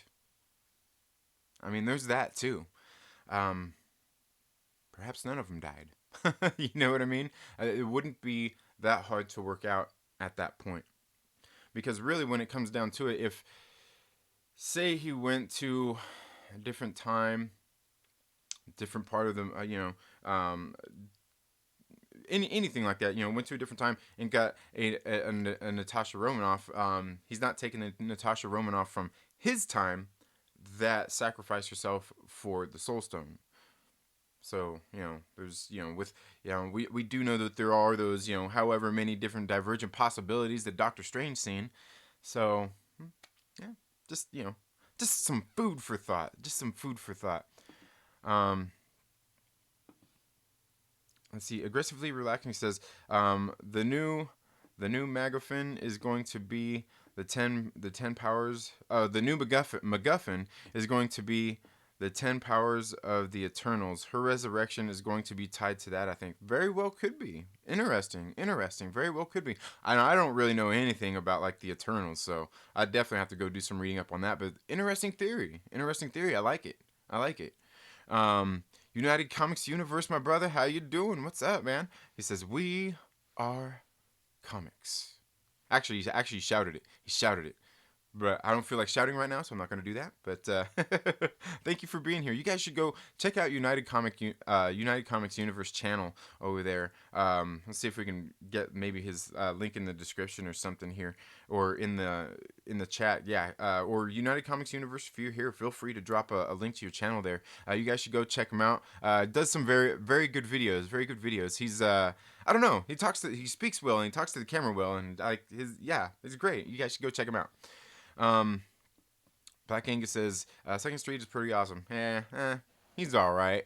I mean, there's that too. Um, Perhaps none of them died. You know what I mean? It wouldn't be that hard to work out at that point. Because really, when it comes down to it, if, say, he went to a different time, different part of the, anything like that, went to a different time and got a Natasha Romanoff, he's not taking a Natasha Romanoff from his time that sacrificed herself for the Soul Stone. So, there's, with, we do know that there are those, however many different divergent possibilities that Doctor Strange seen. So, yeah, just, just some food for thought. Just some food for thought. Let's see. Aggressively relaxing says, the new MacGuffin is going to be the 10 powers. The new MacGuffin is going to be the 10 powers of the Eternals. Her resurrection is going to be tied to that, I think. Very well could be. Interesting. Very well could be. I don't really know anything about, like, the Eternals, so I definitely have to go do some reading up on that. But interesting theory. I like it. United Comics Universe, my brother. How you doing? What's up, man? He says, we are comics. Actually, he shouted it. But I don't feel like shouting right now, so I'm not going to do that. But thank you for being here. You guys should go check out United Comics Universe channel over there. Let's see if we can get maybe his link in the description or something here, or in the chat. Yeah, or United Comics Universe. If you're here, feel free to drop a link to your channel there. You guys should go check him out. Does some very, very good videos. He's I don't know. He speaks well, and he talks to the camera well, and it's great. You guys should go check him out. Black Angus says, Second Street is pretty awesome. He's alright.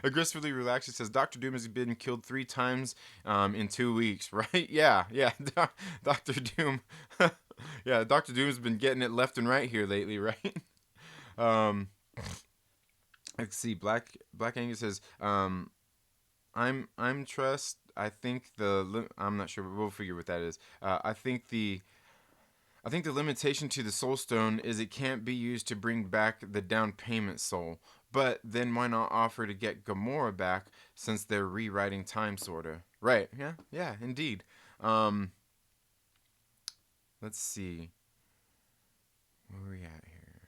Aggressively relaxed, it says, Dr. Doom has been killed 3 times in 2 weeks, right? Yeah. Dr. Doom. Yeah, Dr. Doom's been getting it left and right here lately, right? Let's see. Black Angus says, I'm trust. I think I'm not sure, but we'll figure what that is. I think the limitation to the Soul Stone is it can't be used to bring back the down payment soul. But then why not offer to get Gamora back, since they're rewriting time, sorta? Right, yeah, indeed. Let's see. Where are we at here?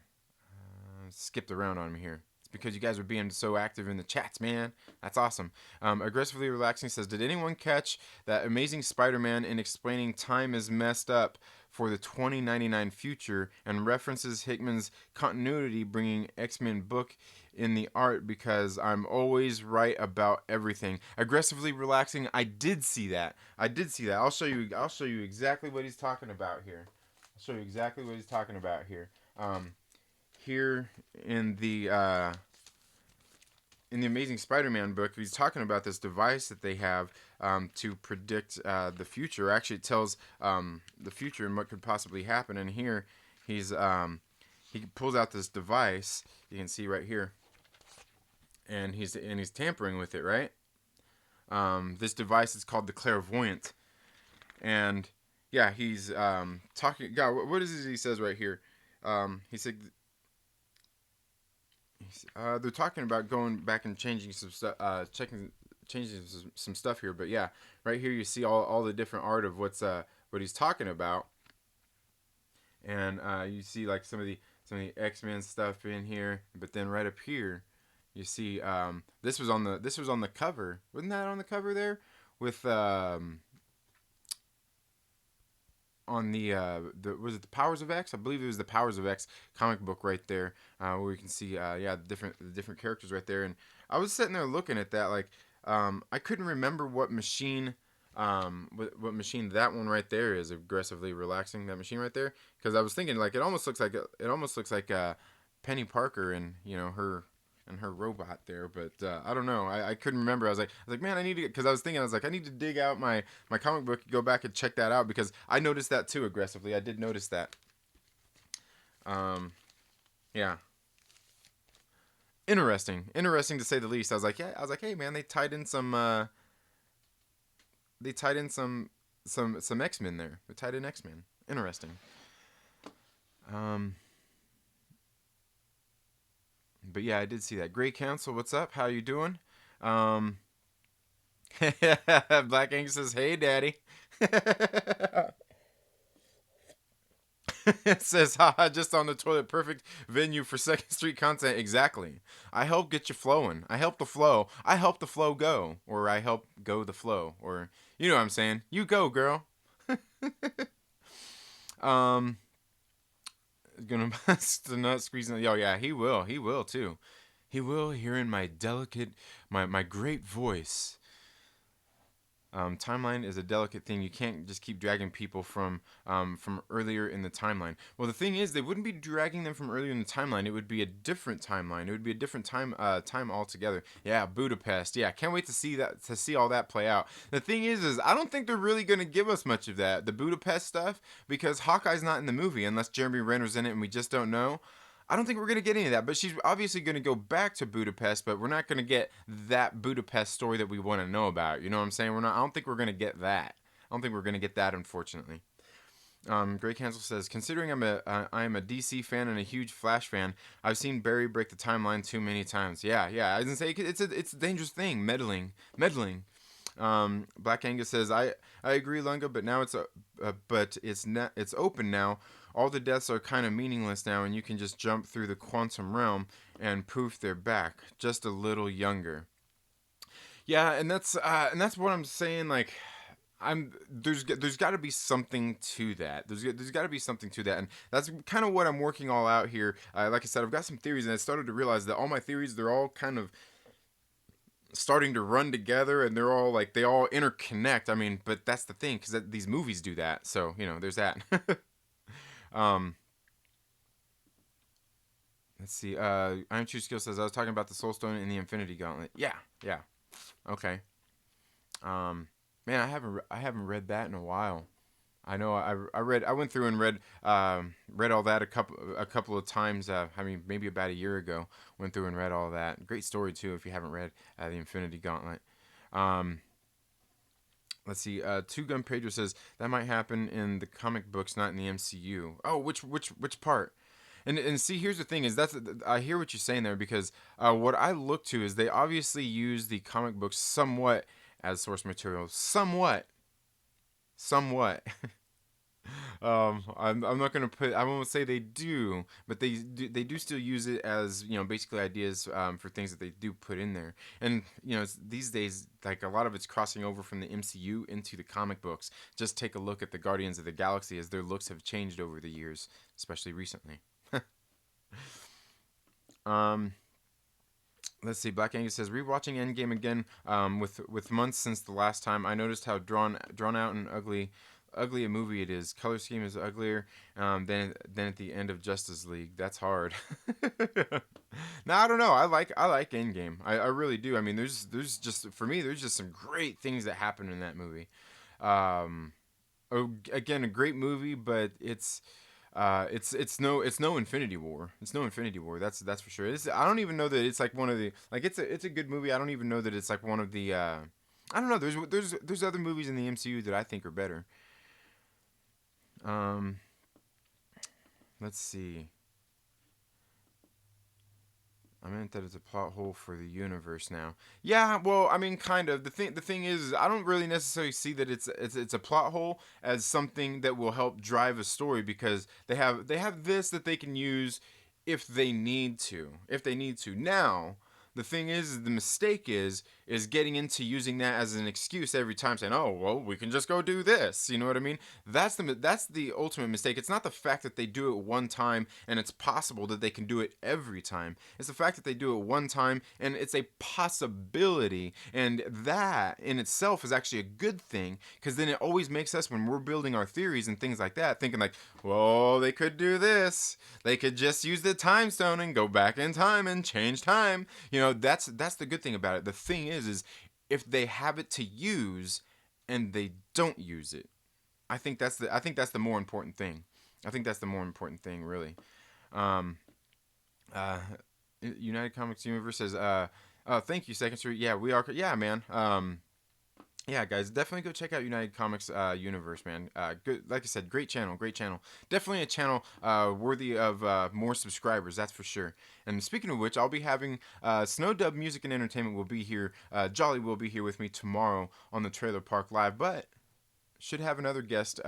Skipped around on me here. It's because you guys are being so active in the chats, man. That's awesome. Aggressively relaxing says, did anyone catch that Amazing Spider-Man in explaining time is messed up for the 2099 future, and references Hickman's continuity, bringing X-Men book in the art because I'm always right about everything? Aggressively relaxing, I did see that. I'll show you exactly what he's talking about here. Here in the Amazing Spider-Man book, he's talking about this device that they have to predict the future. Actually, it tells the future and what could possibly happen. And here, he pulls out this device. You can see right here, and he's tampering with it, right? This device is called the Clairvoyant, and yeah, he's talking. God, what is it he says right here? He said. They're talking about going back and changing some stuff, changing some stuff here. But yeah, right here you see all the different art of what he's talking about, and you see like some of the X-Men stuff in here. But then right up here, you see this was on the cover. Wasn't that on the cover there with on the was it the Powers of X? I believe it was the Powers of X comic book right there, where you can see the different characters right there. And I was sitting there looking at that, like I couldn't remember what machine that one right there is. Aggressively relaxing, that machine right there, because I was thinking like it almost looks like Penny Parker and her and her robot there, but I don't know. I couldn't remember. I was like, man, I need to, because I was thinking, I was like, I need to dig out my comic book, go back and check that out, because I noticed that too aggressively. I did notice that. Um, yeah, interesting to say the least. I was like, yeah, I was like, hey man, they tied in some X-Men there. They tied in X-Men. Interesting. Um, but yeah, I did see that. Gray Council, what's up? How you doing? Um, Black Ink says, "Hey, Daddy." It says, "Haha, just on the toilet. Perfect venue for Second Street content." Exactly. I help get you flowing. I help the flow. I help the flow go, or I help go the flow, or you know what I'm saying. You go, girl. um, gonna not squeezing. Oh yeah, he will. He will too. He will, hearing my delicate, my great voice. Timeline is a delicate thing. You can't just keep dragging people from earlier in the timeline. Well, the thing is, they wouldn't be dragging them from earlier in the timeline. It would be a different timeline. It would be a different time altogether. Yeah, Budapest. Yeah, can't wait to see that, to see all that play out. The thing is I don't think they're really gonna give us much of that, the Budapest stuff, because Hawkeye's not in the movie unless Jeremy Renner's in it, and we just don't know. I don't think we're going to get any of that, but she's obviously going to go back to Budapest, but we're not going to get that Budapest story that we want to know about. You know what I'm saying? We're not, I don't think we're going to get that. I don't think we're going to get that, unfortunately. Great Cancel says, considering I am a DC fan and a huge Flash fan, I've seen Barry break the timeline too many times. Yeah. I was gonna say it's a dangerous thing, meddling. Black Angus says, I agree, Lunga, but now it's open now. All the deaths are kind of meaningless now, and you can just jump through the quantum realm and poof, they're back, just a little younger. Yeah, and that's what I'm saying. Like, there's got to be something to that. There's got to be something to that, and that's kind of what I'm working all out here. Like I said, I've got some theories, and I started to realize that all my theories, they're all kind of starting to run together, and they're all like, they all interconnect. I mean, but that's the thing, because these movies do that. So there's that. um, let's see. Iron True Skill says, I was talking about the Soul Stone in the Infinity Gauntlet. Yeah. Okay. Man, I haven't read that in a while. I know I went through and read all that a couple of times. I mean, maybe about a year ago. Went through and read all that. Great story too. If you haven't read the Infinity Gauntlet. Um, let's see. Two Gun Pedro says that might happen in the comic books, not in the MCU. Oh, which part? And see, here's the thing: is I hear what you're saying there, because what I look to is they obviously use the comic books somewhat as source material, somewhat. I'm not gonna put. I won't say they do, but they do still use it as, basically ideas, for things that they do put in there. And these days, like, a lot of it's crossing over from the MCU into the comic books. Just take a look at the Guardians of the Galaxy, as their looks have changed over the years, especially recently. um. Let's see. Black Angus says, rewatching Endgame again, with months since the last time, I noticed how drawn out and ugly a movie it is. Color scheme is uglier than at the end of Justice League. That's hard. Now, I don't know. I like Endgame. I really do. I mean, there's just, for me, there's just some great things that happen in that movie. Um, Again, a great movie, but it's no Infinity War. It's no Infinity War. That's for sure. I don't even know that it's like one of the, like, it's a good movie. I don't even know that it's like one of the. I don't know. There's other movies in the MCU that I think are better. Um, let's see. I meant that it's a plot hole for the universe now. Yeah, well, I mean, kind of. The thing is, I don't really necessarily see that it's a plot hole as something that will help drive a story, because they have this that they can use if they need to. If they need to. Now, The thing is, the mistake is getting into using that as an excuse every time, saying, "Oh, well, we can just go do this." You know what I mean? That's the ultimate mistake. It's not the fact that they do it one time and it's possible that they can do it every time. It's the fact that they do it one time and it's a possibility, and that in itself is actually a good thing, because then it always makes us, when we're building our theories and things like that, thinking like, well, they could do this. They could just use the time stone and go back in time and change time. That's the good thing about it. The thing is if they have it to use and they don't use it, I think that's the more important thing. I think that's the more important thing, really. Um, uh, United Comics Universe says, thank you, Second Street. Yeah, we are. Yeah, man. Yeah, guys, definitely go check out United Comics Universe, man. Good, like I said, great channel, great channel. Definitely a channel worthy of more subscribers, that's for sure. And speaking of which, I'll be having Snowdub Music and Entertainment will be here. Jolly will be here with me tomorrow on the Trailer Park Live, but should have another guest.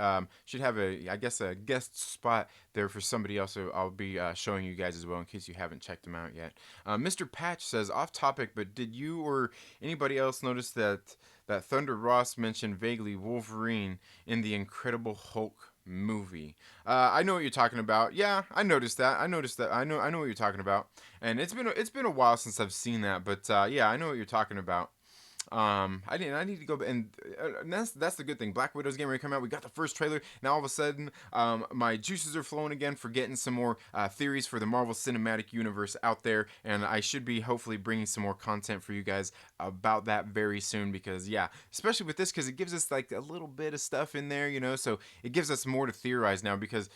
Should have a guest spot there for somebody else. So I'll be showing you guys as well in case you haven't checked them out yet. Mr. Patch says, off topic, but did you or anybody else notice that Thunder Ross mentioned vaguely Wolverine in the Incredible Hulk movie? I know what you're talking about. Yeah, I noticed that. I know what you're talking about. And it's been a while since I've seen that, but yeah, I know what you're talking about. I need to go, and that's the good thing. Black Widow's getting ready to come out. We got the first trailer. Now all of a sudden, my juices are flowing again for getting some more theories for the Marvel Cinematic Universe out there, and I should be hopefully bringing some more content for you guys about that very soon. Because yeah, especially with this, because it gives us like a little bit of stuff in there, so it gives us more to theorize now. Because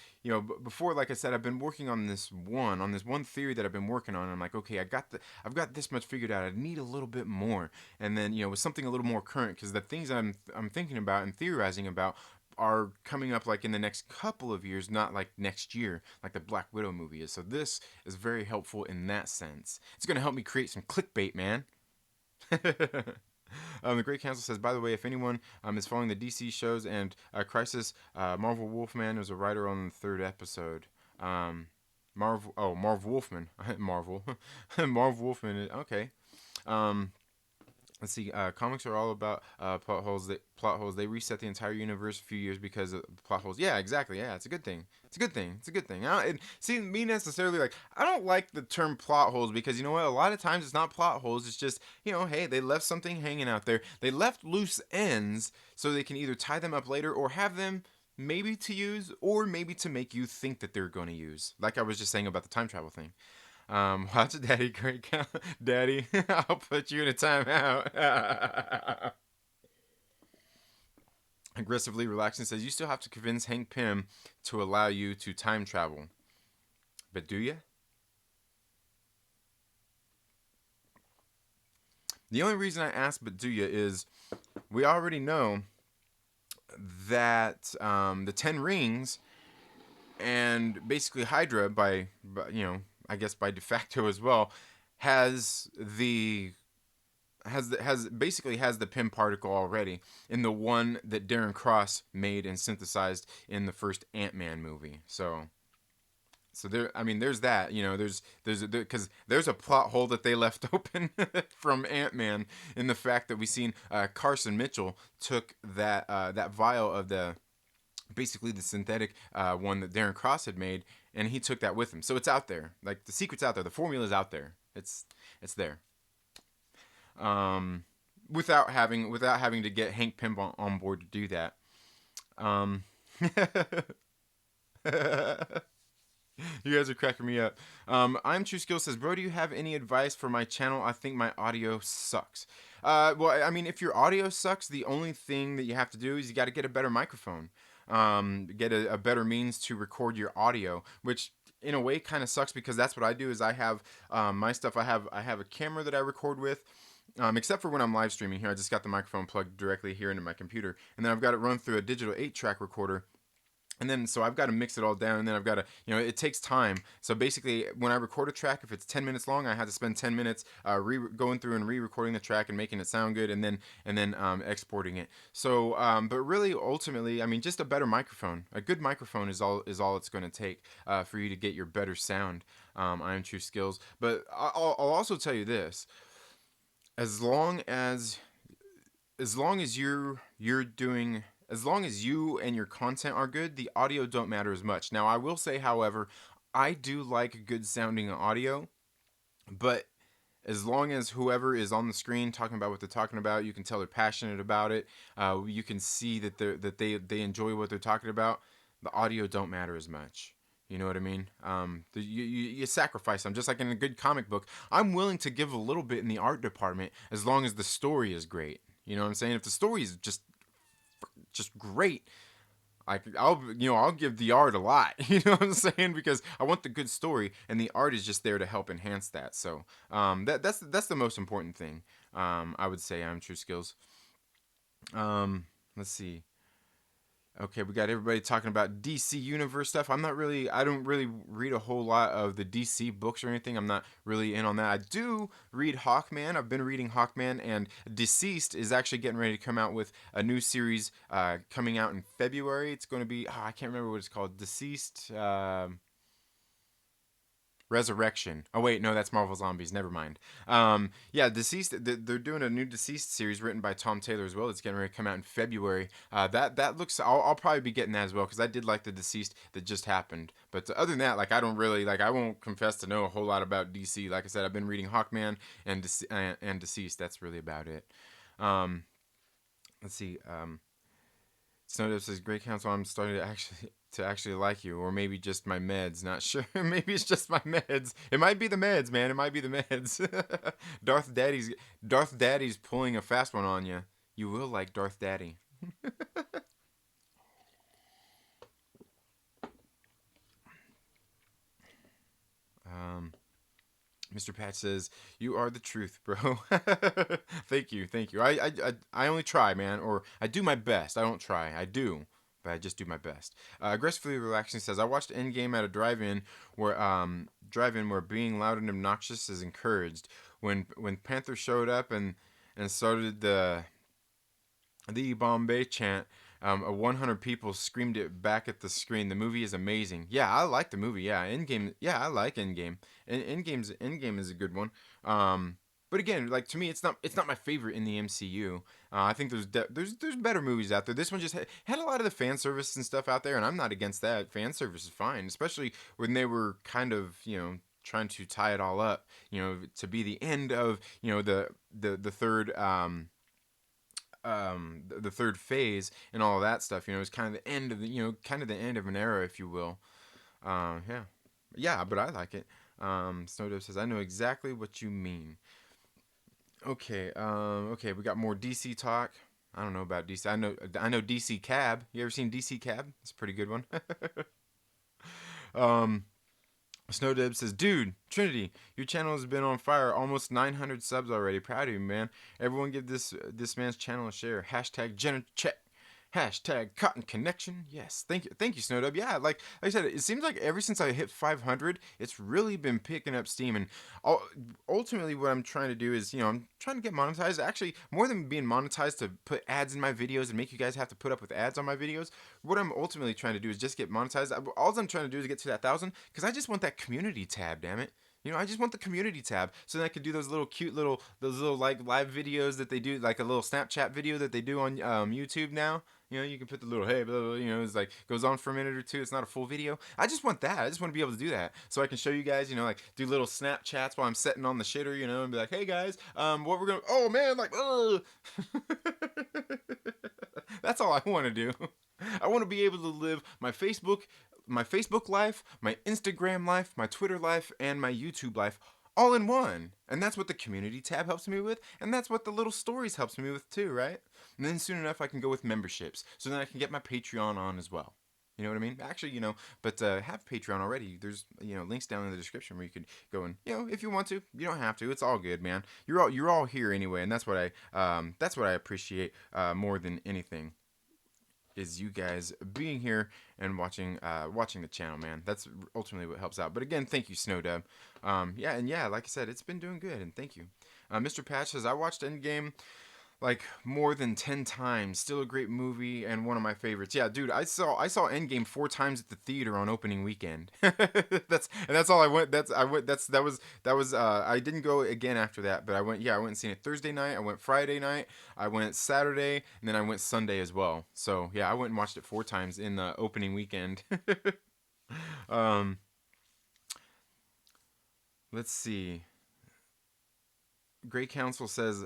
before, like I said, I've been working on this one theory that I've been working on. And I'm like, okay, I've got this much figured out. I need a little bit more, and then with something a little more current, because the things I'm thinking about and theorizing about are coming up like in the next couple of years, not like next year, like the Black Widow movie is. So this is very helpful in that sense. It's gonna help me create some clickbait, man. The Great Council says, by the way, if anyone is following the DC shows and Crisis, Marvel Wolfman was a writer on the third episode. Marv Wolfman, Marvel, Marv Wolfman. Okay. Um, Let's see. Comics are all about plot holes. They reset the entire universe a few years because of plot holes. Yeah, exactly. Yeah, it's a good thing. It's a good thing. It's a good thing. See, me necessarily, like, I don't like the term plot holes, because you know what? A lot of times it's not plot holes. It's just, hey, they left something hanging out there. They left loose ends so they can either tie them up later or have them maybe to use, or maybe to make you think that they're going to use. Like I was just saying about the time travel thing. Watch Daddy Great Daddy, I'll put you in a timeout. Aggressively relaxing says, you still have to convince Hank Pym to allow you to time travel. But do you? The only reason I ask, but do you, is we already know that the 10 rings and basically Hydra, I guess by de facto as well, has the has the Pym particle already in the one that Darren Cross made and synthesized in the first Ant-Man movie. So there, I mean, there's that. Because there's a plot hole that they left open from Ant-Man in the fact that we seen Carson Mitchell took that vial of basically the synthetic one that Darren Cross had made, and he took that with him. So it's out there. Like, the secret's out there. The formula's out there. It's there. Without having to get Hank Pym on board to do that. You guys are cracking me up. I'm True Skill says, bro, do you have any advice for my channel? I think my audio sucks. Well, I mean, if your audio sucks, the only thing that you have to do is you got to get a better microphone. Get a better means to record your audio, which in a way kind of sucks, because that's what I do. Is I have my stuff. I have a camera that I record with. Except for when I'm live streaming here, I just got the microphone plugged directly here into my computer, and then I've got it run through a digital 8-track recorder. And then so I've got to mix it all down, and then I've got to, it takes time. So basically, when I record a track, if it's 10 minutes long, I have to spend 10 minutes going through and re-recording the track and making it sound good, and then exporting it. So, but really, ultimately, I mean, just a better microphone, a good microphone is all it's going to take for you to get your better sound. I am True Skills, but I'll also tell you this: as long as you're doing as long as you and your content are good, the audio don't matter as much. Now, I will say, however, I do like good sounding audio, but as long as whoever is on the screen talking about what they're talking about, you can tell they're passionate about it. You can see that they enjoy what they're talking about. The audio don't matter as much. You know what I mean? You sacrifice them, just like in a good comic book. I'm willing to give a little bit in the art department as long as the story is great. You know what I'm saying? If the story is just great, I'll give the art a lot. You know what I'm saying? Because I want the good story, and the art is just there to help enhance that. So that's the most important thing. I would say I'm True Skills. Let's see. Okay, we got everybody talking about DC Universe stuff. I don't really read a whole lot of the DC books or anything. I'm not really in on that. I do read Hawkman. I've been reading Hawkman, and Deceased is actually getting ready to come out with a new series coming out in February. It's going to be, I can't remember what it's called. Deceased. Resurrection. Oh wait, no, that's Marvel Zombies. Never mind. Yeah, Deceased. They're doing a new Deceased series written by Tom Taylor as well. It's getting ready to come out in February. That looks. I'll probably be getting that as well because I did like the Deceased that just happened. But other than that, like I don't really like. I won't confess to know a whole lot about DC. Like I said, I've been reading Hawkman and Deceased. That's really about it. Um, let's see. Snowdip says, "Great counsel. I'm starting to actually like you, or maybe just my meds. Not sure. Maybe it's just my meds. It might be the meds, man. It might be the meds. Darth Daddy's pulling a fast one on you. You will like Darth Daddy." Um, Mr. Patch says, "You are the truth, bro." Thank you. I only try, man, or I do my best. I don't try. I do, but I just do my best. Aggressively relaxing says, "I watched Endgame at a drive-in where being loud and obnoxious is encouraged. When Panther showed up and started the Bombay chant, a 100 people screamed it back at the screen. The movie is amazing. Yeah, I like the movie. Yeah, Endgame. Yeah, I like Endgame. Endgame is a good one. But again, like to me, it's not my favorite in the MCU. I think there's better movies out there. This one just had a lot of the fan service and stuff out there, and I'm not against that. Fan service is fine, especially when they were kind of trying to tie it all up. To be the end of the third the third phase and all of that stuff. It's kind of the end of the end of an era, if you will. Yeah, yeah, but I like it. Snowdove says, "I know exactly what you mean." Okay, okay, we got more DC talk. I don't know about DC. I know DC Cab. You ever seen DC Cab? It's a pretty good one. um, Snowdeb says, "Dude, Trinity, your channel has been on fire. Almost 900 subs already. Proud of you, man. Everyone give this man's channel a share. Hashtag Jenner check. Hashtag Cotton Connection. Yes, thank you, Snowdub. Yeah, like I said, it seems like ever since I hit 500, it's really been picking up steam. And ultimately, what I'm trying to do is, I'm trying to get monetized. Actually, more than being monetized to put ads in my videos and make you guys have to put up with ads on my videos, what I'm ultimately trying to do is just get monetized. All I'm trying to do is get to that 1,000 because I just want that community tab. Damn it. I just want the community tab so that I could do those little cute those little like live videos that they do, like a little Snapchat video that they do on YouTube now. You can put the little hey, blah, blah, it's like goes on for a minute or two. It's not a full video. I just want that. I just want to be able to do that so I can show you guys. Like do little Snapchats while I'm sitting on the shitter. And be like, hey guys, what we're gonna? Oh man, like, that's all I want to do. I want to be able to live my Facebook life, my Instagram life, my Twitter life, and my YouTube life all in one. And that's what the community tab helps me with, and that's what the little stories helps me with too, right? And then soon enough I can go with memberships, so then I can get my Patreon on as well. You know what I mean? Actually, but have Patreon already. There's links down in the description where you could go and if you want to, you don't have to. It's all good, man. You're all here anyway, and that's what I appreciate more than anything. is you guys being here and watching the channel, man. That's ultimately what helps out. But again, thank you, Snowdub. Yeah, and yeah, like I said, it's been doing good, and thank you. Mr. Patch says I watched Endgame like more than 10 times. Still a great movie and one of my favorites. Yeah, dude, I saw Endgame 4 times at the theater on opening weekend. That's all I went. I didn't go again after that, but I went and seen it Thursday night, I went Friday night, I went Saturday, and then I went Sunday as well. So, yeah, I went and watched it 4 times in the opening weekend. um let's see. Great Council says,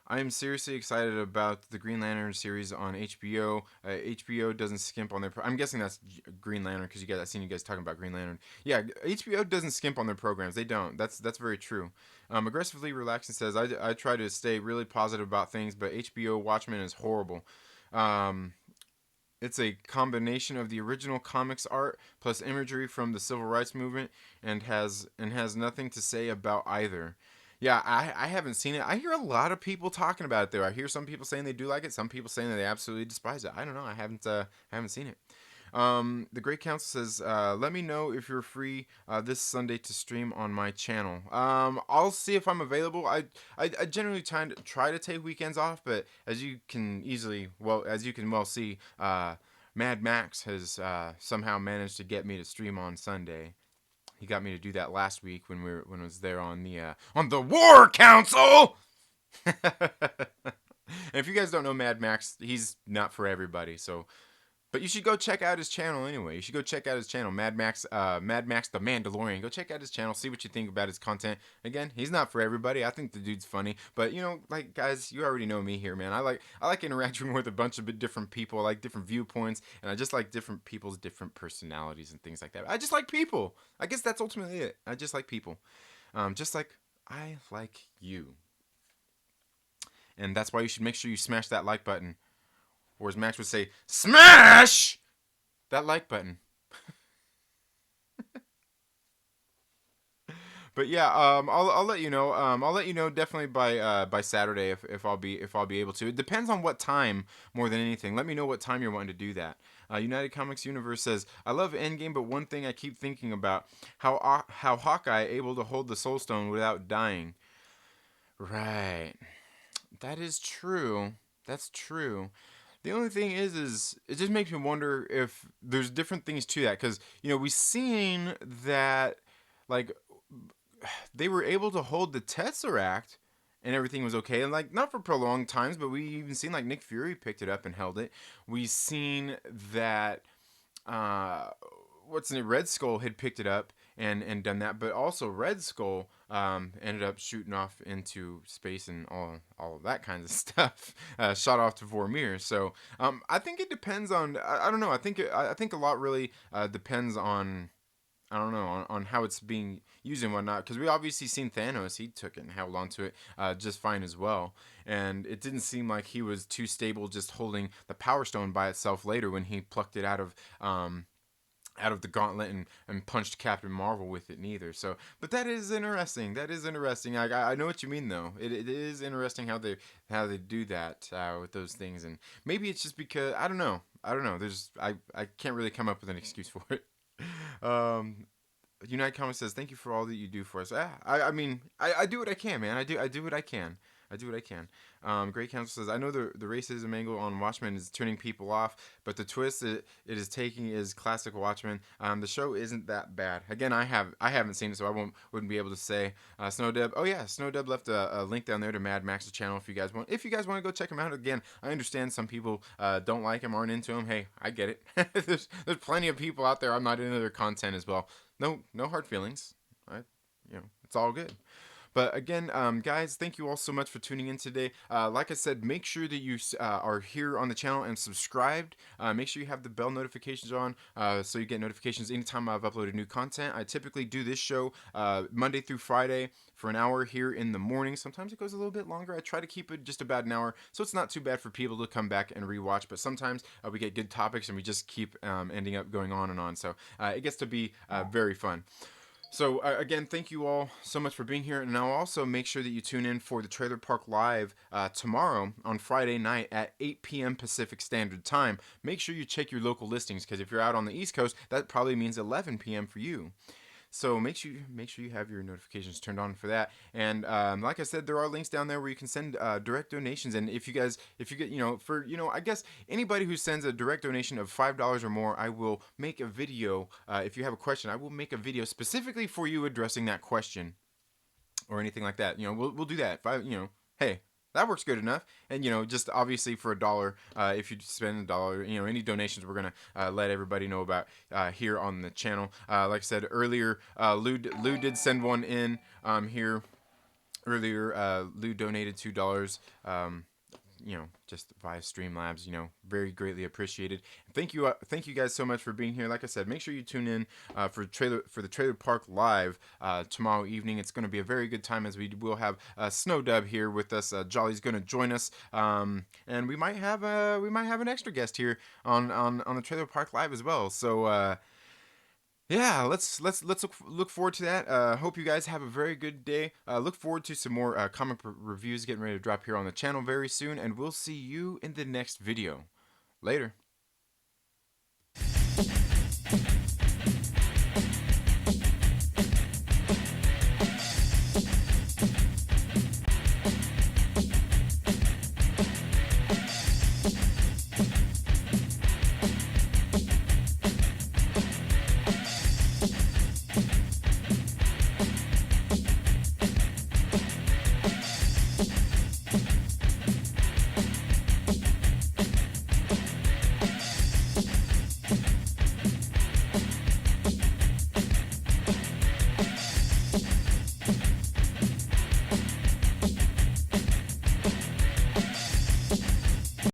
I am seriously excited about the Green Lantern series on HBO. HBO doesn't skimp on their. I'm guessing that's Green Lantern because I've seen you guys talking about Green Lantern. Yeah, HBO doesn't skimp on their programs. They don't. That's very true. Aggressively Relaxing says, I try to stay really positive about things, but HBO Watchmen is horrible. Um, it's a combination of the original comics art plus imagery from the civil rights movement and has nothing to say about either. Yeah, I haven't seen it. I hear a lot of people talking about it though. I hear some people saying they do like it, some people saying that they absolutely despise it. I don't know. I haven't seen it. The Great Council says, let me know if you're free this Sunday to stream on my channel. I'll see if I'm available. I generally try to take weekends off, but as you can well see, Mad Max has somehow managed to get me to stream on Sunday. He got me to do that last week when I was there on the War Council. And if you guys don't know Mad Max, he's not for everybody. So, but you should go check out his channel anyway. You should go check out his channel, Mad Max the Mandalorian. Go check out his channel, see what you think about his content. Again, he's not for everybody. I think the dude's funny, but like guys, you already know me here, man. I like interacting with a bunch of different people. I like different viewpoints, and I just like different people's different personalities and things like that. I just like people. I guess that's ultimately it. I just like people, just like I like you, and that's why you should make sure you smash that like button. Or as Max would say, smash that like button. But yeah, I'll let you know. I'll let you know definitely by Saturday if I'll be able to. It depends on what time more than anything. Let me know what time you're wanting to do that. United Comics Universe says, I love Endgame, but one thing I keep thinking about how Hawkeye able to hold the Soul Stone without dying. Right, that is true. That's true. The only thing is it just makes me wonder if there's different things to that because we've seen that like they were able to hold the Tesseract and everything was okay and like not for prolonged times, but we even seen like Nick Fury picked it up and held it. We seen that uh, what's in it? Red Skull had picked it up and done that, but also Red Skull ended up shooting off into space and all of that kinds of stuff, shot off to Vormir. So I think it depends on I don't know. I think a lot really depends on. I don't know on how it's being used and whatnot because we obviously seen Thanos. He took it and held onto it just fine as well, and it didn't seem like he was too stable just holding the Power Stone by itself later when he plucked it out of the gauntlet and punched Captain Marvel with it neither. So, but that is interesting. That is interesting. I know what you mean though. It is interesting how they do that with those things, and maybe it's just because I don't know. I don't know. I can't really come up with an excuse for it. Um, United Comics says, "Thank you for all that you do for us." I mean, I do what I can, man. I do what I can. I do what I can. Great Council says, "I know the racism angle on Watchmen is turning people off, but the twist it is taking is classic Watchmen. The show isn't that bad. Again, I haven't seen it, so wouldn't be able to say." Snowdeb, oh yeah, Snowdeb left a link down there to Mad Max's channel if you guys want. If you guys want to go check him out, again, I understand some people don't like him, aren't into him. Hey, I get it. there's plenty of people out there I'm not into their content as well. No hard feelings. It's all good. But again, guys, thank you all so much for tuning in today. Like I said, make sure that you are here on the channel and subscribed. Make sure you have the bell notifications on so you get notifications anytime I've uploaded new content. I typically do this show Monday through Friday for an hour here in the morning. Sometimes it goes a little bit longer. I try to keep it just about an hour, so it's not too bad for people to come back and rewatch. But sometimes we get good topics and we just keep ending up going on and on. So it gets to be very fun. So again, thank you all so much for being here, and now also make sure that you tune in for the Trailer Park Live tomorrow on Friday night at 8 p.m. Pacific Standard Time. Make sure you check your local listings because if you're out on the East Coast, that probably means 11 p.m. for you. So make sure you have your notifications turned on for that. And like I said, there are links down there where you can send direct donations. And if you get, I guess anybody who sends a direct donation of $5 or more, I will make a video. If you have a question, I will make a video specifically for you addressing that question or anything like that. We'll do that. If hey, that works good enough. And just obviously for $1, if you spend $1, any donations we're gonna let everybody know about here on the channel. Like I said earlier, Lou did send one in here earlier. Lou donated $2. Just via Streamlabs, very greatly appreciated. Thank you guys so much for being here. Like I said, make sure you tune in for the Trailer Park Live tomorrow evening. It's going to be a very good time as we will have Snow Dub here with us. Jolly's going to join us, and we might have an extra guest here on the Trailer Park Live as well. So. Yeah, let's look forward to that. Hope you guys have a very good day. Look forward to some more reviews getting ready to drop here on the channel very soon, and we'll see you in the next video. Later.